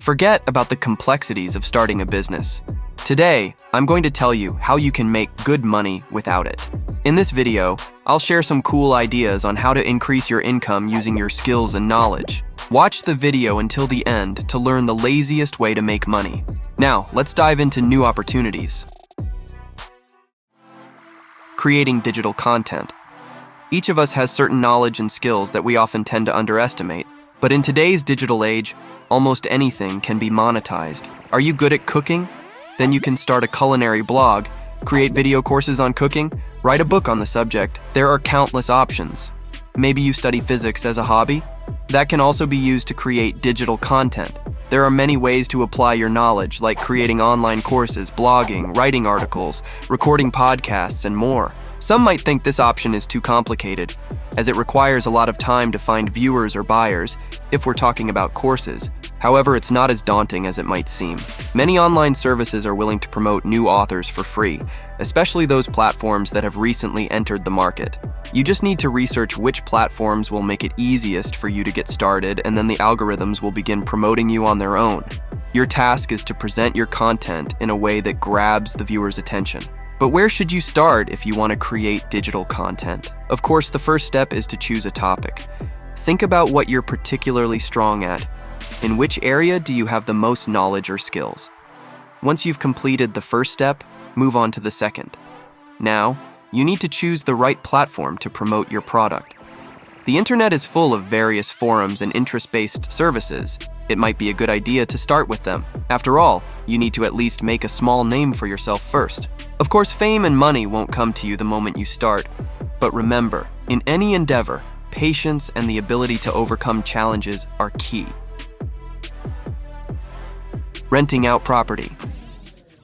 Forget about the complexities of starting a business. Today, I'm going to tell you how you can make good money without it. In this video, I'll share some cool ideas on how to increase your income using your skills and knowledge. Watch the video until the end to learn the laziest way to make money. Now, let's dive into new opportunities. Creating digital content. Each of us has certain knowledge and skills that we often tend to underestimate. But in today's digital age, almost anything can be monetized. Are you good at cooking? Then you can start a culinary blog, create video courses on cooking, write a book on the subject. There are countless options. Maybe you study physics as a hobby? That can also be used to create digital content. There are many ways to apply your knowledge, like creating online courses, blogging, writing articles, recording podcasts, and more. Some might think this option is too complicated, as it requires a lot of time to find viewers or buyers if we're talking about courses. However, it's not as daunting as it might seem. Many online services are willing to promote new authors for free, especially those platforms that have recently entered the market. You just need to research which platforms will make it easiest for you to get started, and then the algorithms will begin promoting you on their own. Your task is to present your content in a way that grabs the viewer's attention. But where should you start if you want to create digital content? Of course, the first step is to choose a topic. Think about what you're particularly strong at. In which area do you have the most knowledge or skills? Once you've completed the first step, move on to the second. Now, you need to choose the right platform to promote your product. The internet is full of various forums and interest-based services. It might be a good idea to start with them. After all, you need to at least make a small name for yourself first. Of course, fame and money won't come to you the moment you start. But remember, in any endeavor, patience and the ability to overcome challenges are key. Renting out property.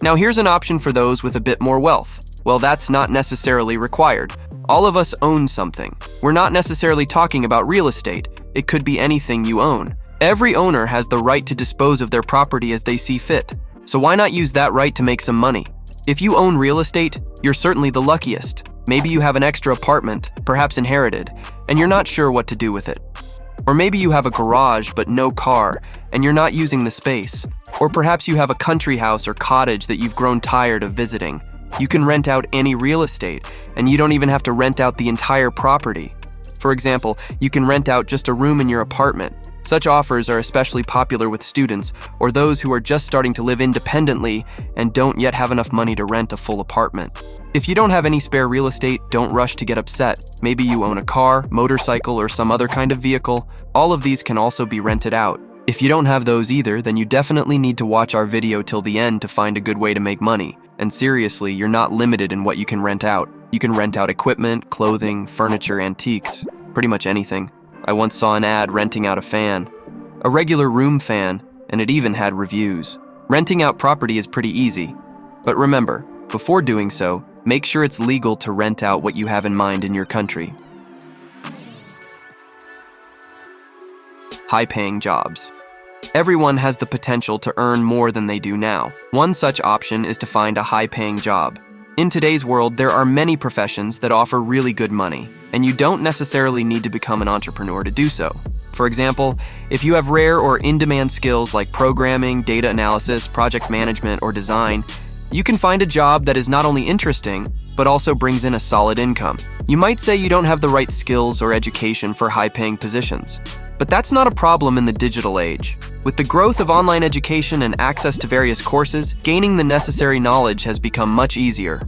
Now here's an option for those with a bit more wealth. Well, that's not necessarily required. All of us own something. We're not necessarily talking about real estate. It could be anything you own. Every owner has the right to dispose of their property as they see fit. So why not use that right to make some money? If you own real estate, you're certainly the luckiest. Maybe you have an extra apartment, perhaps inherited, and you're not sure what to do with it. Or maybe you have a garage but no car, and you're not using the space. Or perhaps you have a country house or cottage that you've grown tired of visiting. You can rent out any real estate, and you don't even have to rent out the entire property. For example, you can rent out just a room in your apartment. Such offers are especially popular with students or those who are just starting to live independently and don't yet have enough money to rent a full apartment. If you don't have any spare real estate, don't rush to get upset. Maybe you own a car, motorcycle, or some other kind of vehicle. All of these can also be rented out. If you don't have those either, then you definitely need to watch our video till the end to find a good way to make money. And seriously, you're not limited in what you can rent out. You can rent out equipment, clothing, furniture, antiques, pretty much anything. I once saw an ad renting out a fan, a regular room fan, and it even had reviews. Renting out property is pretty easy. But remember, before doing so, make sure it's legal to rent out what you have in mind in your country. High-paying jobs. Everyone has the potential to earn more than they do now. One such option is to find a high-paying job. In today's world, there are many professions that offer really good money, and you don't necessarily need to become an entrepreneur to do so. For example, if you have rare or in-demand skills like programming, data analysis, project management, or design, you can find a job that is not only interesting, but also brings in a solid income. You might say you don't have the right skills or education for high-paying positions, but that's not a problem in the digital age. With the growth of online education and access to various courses, gaining the necessary knowledge has become much easier.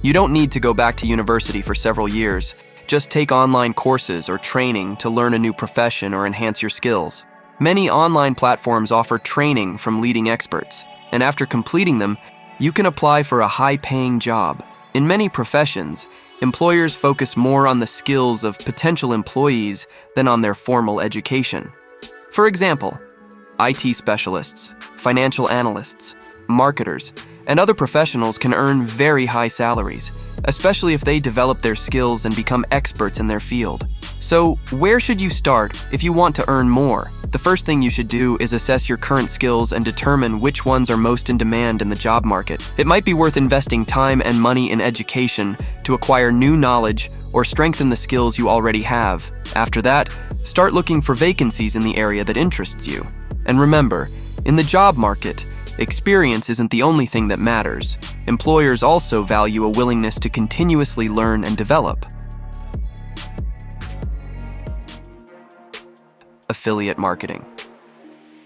You don't need to go back to university for several years. Just take online courses or training to learn a new profession or enhance your skills. Many online platforms offer training from leading experts, and after completing them, you can apply for a high-paying job. In many professions, employers focus more on the skills of potential employees than on their formal education. For example, IT specialists, financial analysts, marketers, and other professionals can earn very high salaries, especially if they develop their skills and become experts in their field. So, where should you start if you want to earn more? The first thing you should do is assess your current skills and determine which ones are most in demand in the job market. It might be worth investing time and money in education to acquire new knowledge or strengthen the skills you already have. After that, start looking for vacancies in the area that interests you. And remember, In the job market, experience isn't the only thing that matters. Employers also value a willingness to continuously learn and develop. Affiliate marketing.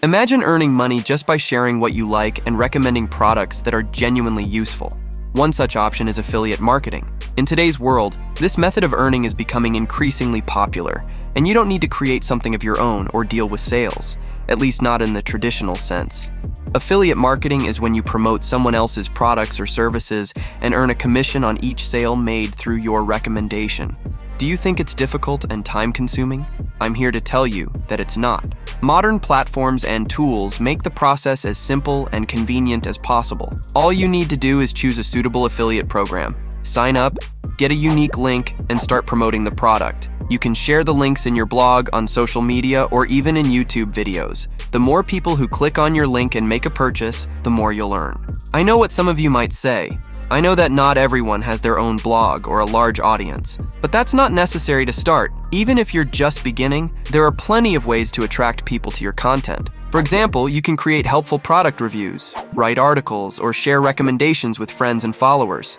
Imagine earning money just by sharing what you like and recommending products that are genuinely useful. One such option is affiliate marketing. In today's world, this method of earning is becoming increasingly popular, and you don't need to create something of your own or deal with sales, at least not in the traditional sense. Affiliate marketing is when you promote someone else's products or services and earn a commission on each sale made through your recommendation. Do you think it's difficult and time-consuming? I'm here to tell you that it's not. Modern platforms and tools make the process as simple and convenient as possible. All you need to do is choose a suitable affiliate program, sign up, get a unique link, and start promoting the product. You can share the links in your blog, on social media, or even in YouTube videos. The more people who click on your link and make a purchase, the more you'll earn. I know what some of you might say. I know that not everyone has their own blog or a large audience, but that's not necessary to start. Even if you're just beginning, there are plenty of ways to attract people to your content. For example, you can create helpful product reviews, write articles, or share recommendations with friends and followers.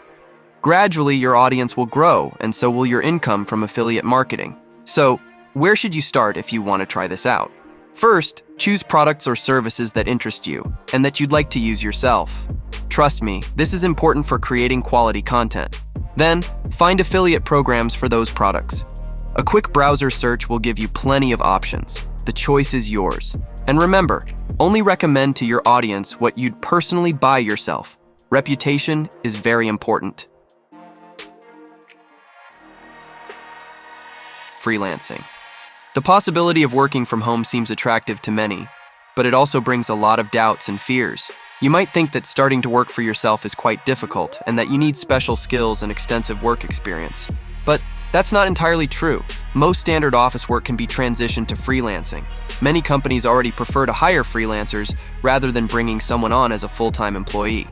Gradually, your audience will grow, and so will your income from affiliate marketing. So, where should you start if you want to try this out? First, choose products or services that interest you and that you'd like to use yourself. Trust me, this is important for creating quality content. Then, find affiliate programs for those products. A quick browser search will give you plenty of options. The choice is yours. And remember, only recommend to your audience what you'd personally buy yourself. Reputation is very important. Freelancing. The possibility of working from home seems attractive to many, but it also brings a lot of doubts and fears. You might think that starting to work for yourself is quite difficult and that you need special skills and extensive work experience. But that's not entirely true. Most standard office work can be transitioned to freelancing. Many companies already prefer to hire freelancers rather than bringing someone on as a full-time employee.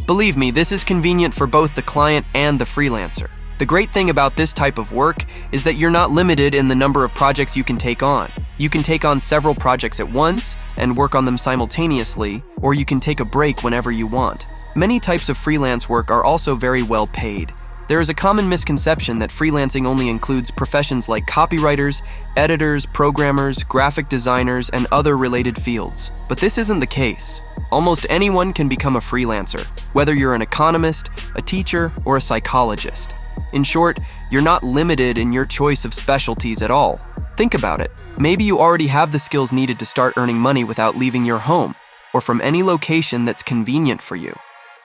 Believe me, this is convenient for both the client and the freelancer. The great thing about this type of work is that you're not limited in the number of projects you can take on. You can take on several projects at once and work on them simultaneously, or you can take a break whenever you want. Many types of freelance work are also very well paid. There is a common misconception that freelancing only includes professions like copywriters, editors, programmers, graphic designers, and other related fields. But this isn't the case. Almost anyone can become a freelancer, whether you're an economist, a teacher, or a psychologist. In short, you're not limited in your choice of specialties at all. Think about it. Maybe you already have the skills needed to start earning money without leaving your home, or from any location that's convenient for you.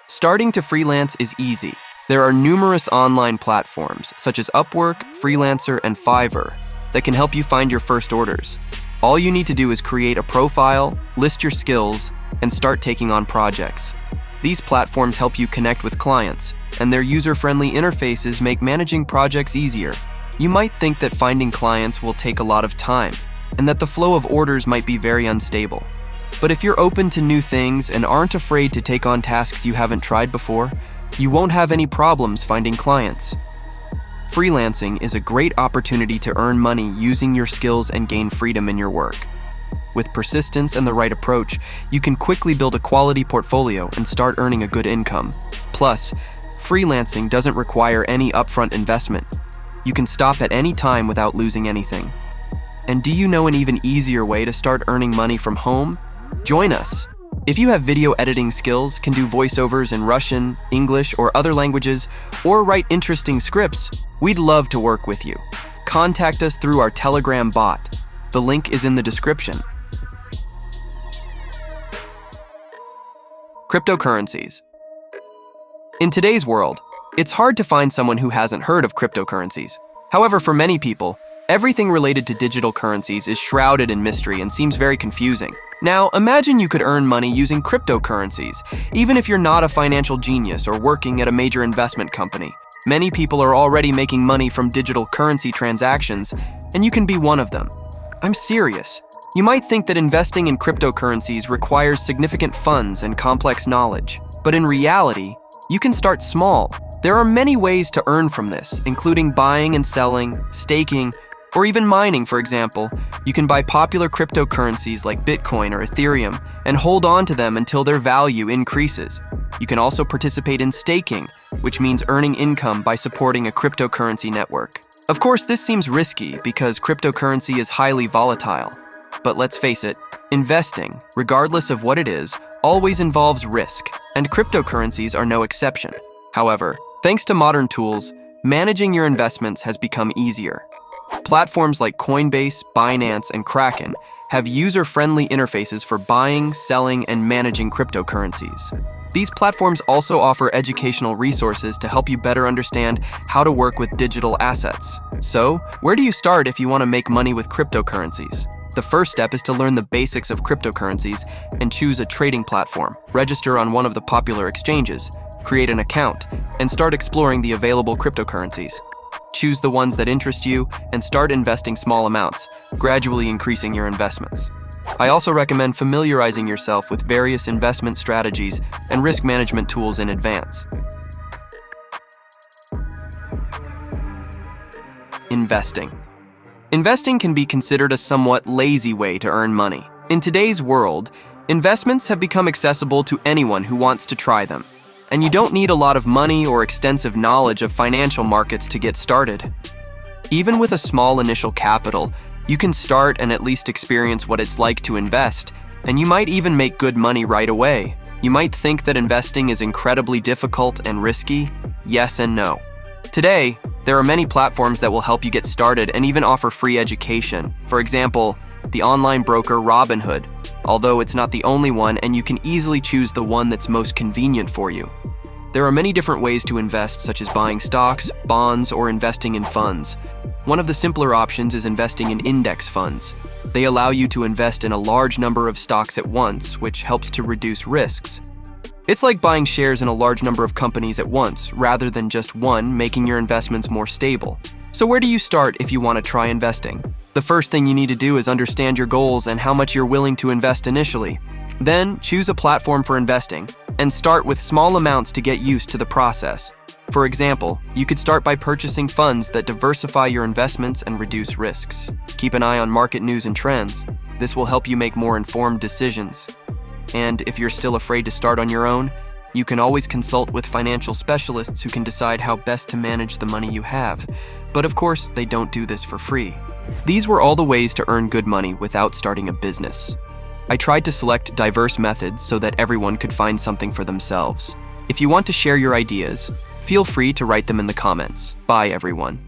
Starting to freelance is easy. There are numerous online platforms, such as Upwork, Freelancer, and Fiverr, that can help you find your first orders. All you need to do is create a profile, list your skills, and start taking on projects. These platforms help you connect with clients, and their user-friendly interfaces make managing projects easier. You might think that finding clients will take a lot of time, and that the flow of orders might be very unstable. But if you're open to new things and aren't afraid to take on tasks you haven't tried before, you won't have any problems finding clients. Freelancing is a great opportunity to earn money using your skills and gain freedom in your work. With persistence and the right approach, you can quickly build a quality portfolio and start earning a good income. Plus, freelancing doesn't require any upfront investment. You can stop at any time without losing anything. And do you know an even easier way to start earning money from home? Join us! If you have video editing skills, can do voiceovers in Russian, English, or other languages, or write interesting scripts, we'd love to work with you. Contact us through our Telegram bot. The link is in the description. Cryptocurrencies. In today's world, it's hard to find someone who hasn't heard of cryptocurrencies. However, for many people, everything related to digital currencies is shrouded in mystery and seems very confusing. Now, imagine you could earn money using cryptocurrencies, even if you're not a financial genius or working at a major investment company. Many people are already making money from digital currency transactions, and you can be one of them. I'm serious. You might think that investing in cryptocurrencies requires significant funds and complex knowledge, but in reality, you can start small. There are many ways to earn from this, including buying and selling, staking, Or even mining, for example. You can buy popular cryptocurrencies like Bitcoin or Ethereum and hold on to them until their value increases. You can also participate in staking, which means earning income by supporting a cryptocurrency network. Of course, this seems risky because cryptocurrency is highly volatile. But let's face it, investing, regardless of what it is, always involves risk, and cryptocurrencies are no exception. However, thanks to modern tools, managing your investments has become easier. Platforms like Coinbase, Binance, and Kraken have user-friendly interfaces for buying, selling, and managing cryptocurrencies. These platforms also offer educational resources to help you better understand how to work with digital assets. So, where do you start if you want to make money with cryptocurrencies? The first step is to learn the basics of cryptocurrencies and choose a trading platform. Register on one of the popular exchanges, create an account, and start exploring the available cryptocurrencies. Choose the ones that interest you and start investing small amounts, gradually increasing your investments. I also recommend familiarizing yourself with various investment strategies and risk management tools in advance. Investing. Investing can be considered a somewhat lazy way to earn money. In today's world, investments have become accessible to anyone who wants to try them. And you don't need a lot of money or extensive knowledge of financial markets to get started. Even with a small initial capital, you can start and at least experience what it's like to invest, and you might even make good money right away. You might think that investing is incredibly difficult and risky. Yes and no. Today, there are many platforms that will help you get started and even offer free education. For example, the online broker Robinhood, although it's not the only one and you can easily choose the one that's most convenient for you. There are many different ways to invest, such as buying stocks, bonds, or investing in funds. One of the simpler options is investing in index funds. They allow you to invest in a large number of stocks at once, which helps to reduce risks. It's like buying shares in a large number of companies at once, rather than just one, making your investments more stable. So where do you start if you want to try investing? The first thing you need to do is understand your goals and how much you're willing to invest initially. Then, choose a platform for investing, and start with small amounts to get used to the process. For example, you could start by purchasing funds that diversify your investments and reduce risks. Keep an eye on market news and trends. This will help you make more informed decisions. And if you're still afraid to start on your own, you can always consult with financial specialists who can decide how best to manage the money you have. But of course, they don't do this for free. These were all the ways to earn good money without starting a business. I tried to select diverse methods so that everyone could find something for themselves. If you want to share your ideas, feel free to write them in the comments. Bye, everyone.